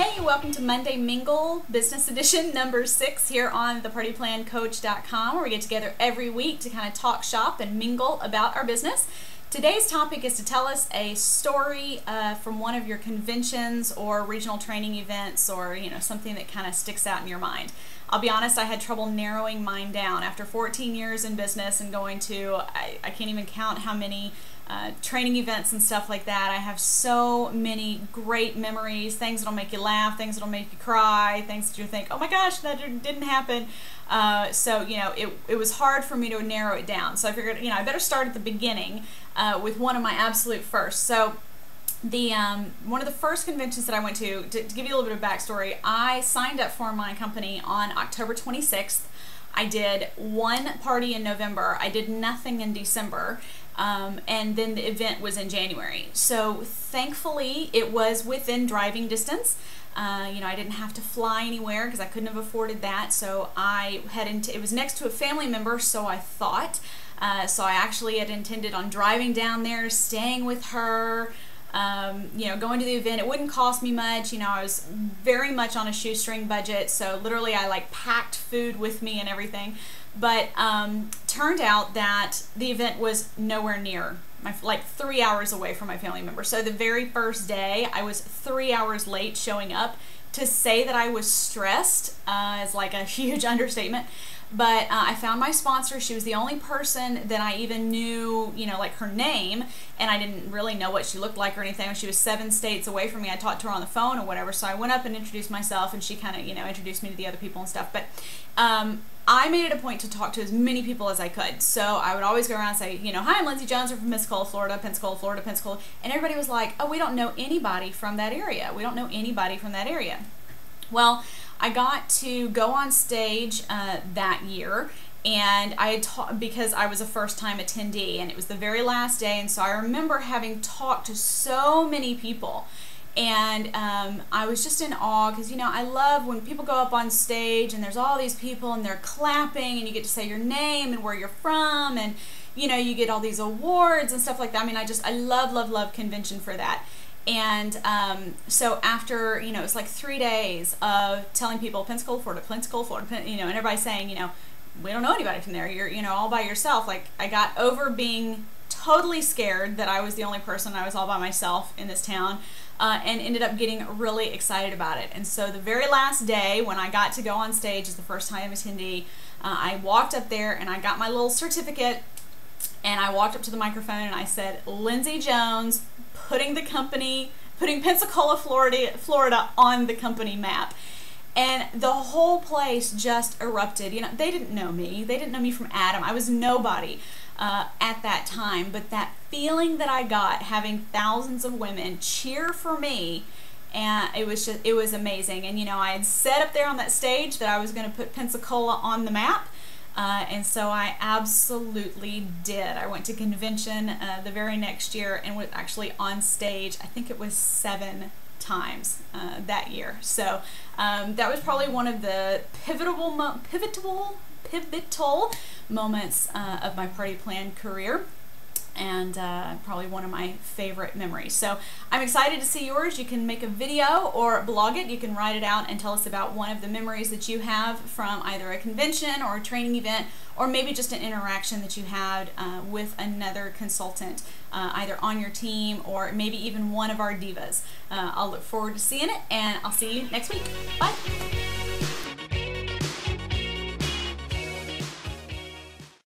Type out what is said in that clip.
Hey, welcome to Monday Mingle Business Edition number 6 here on thepartyplancoach.com, where we get together every week to kind of talk shop and mingle about our business. Today's topic is to tell us a story from one of your conventions or regional training events, or something that kind of sticks out in your mind. I'll be honest, I had trouble narrowing mine down. After 14 years in business and going to, I can't even count how many training events and stuff like that. I have so many great memories, things that'll make you laugh, things that'll make you cry, things that you think, oh my gosh, that didn't happen. So it was hard for me to narrow it down. So I figured, I better start at the beginning with one of my absolute first. So the one of the first conventions that I went to give you a little bit of backstory, I signed up for my company on October 26th. I did one party in November. I did nothing in December. And then the event was in January. So thankfully it was within driving distance. I didn't have to fly anywhere because I couldn't have afforded that. So it was next to a family member, so I thought. So I actually had intended on driving down there, staying with her, going to the event. It wouldn't cost me much. I was very much on a shoestring budget. So literally I packed food with me and everything. But turned out that the event was nowhere near, 3 hours away from my family member. So the very first day, I was 3 hours late showing up. To say that I was stressed is like a huge understatement. But I found my sponsor. She was the only person that I even knew, her name, and I didn't really know what she looked like or anything. She was 7 states away from me. I talked to her on the phone or whatever, so I went up and introduced myself, and she kind of, introduced me to the other people and stuff. But I made it a point to talk to as many people as I could. So I would always go around and say, hi, I'm Lindsay Jones. I'm from Pensacola, Florida, Pensacola, Florida, Pensacola. And everybody was like, oh, we don't know anybody from that area. We don't know anybody from that area. Well, I got to go on stage that year, and I had taught because I was a first-time attendee, and it was the very last day, and so I remember having talked to so many people, and I was just in awe because, I love when people go up on stage and there's all these people and they're clapping and you get to say your name and where you're from, and, you get all these awards and stuff like that. I mean, I love convention for that. And so after, it was 3 days of telling people Pensacola, Florida, and everybody saying, we don't know anybody from there. You're, all by yourself. I got over being totally scared that I was the only person. I was all by myself in this town, and ended up getting really excited about it. And so the very last day when I got to go on stage as the first time attendee, I walked up there and I got my little certificate. And I walked up to the microphone and I said, Lindsay Jones, putting Pensacola, Florida on the company map. And the whole place just erupted. They didn't know me. They didn't know me from Adam. I was nobody at that time. But that feeling that I got having thousands of women cheer for me, and it was amazing. And I had said up there on that stage that I was going to put Pensacola on the map. And so I absolutely did. I went to convention the very next year and was actually on stage, I think it was 7 times that year. So that was probably one of the pivotal moments of my party plan career, and probably one of my favorite memories. So I'm excited to see yours. You can make a video or blog it. You can write it out and tell us about one of the memories that you have from either a convention or a training event, or maybe just an interaction that you had with another consultant, either on your team or maybe even one of our divas. I'll look forward to seeing it, and I'll see you next week. Bye.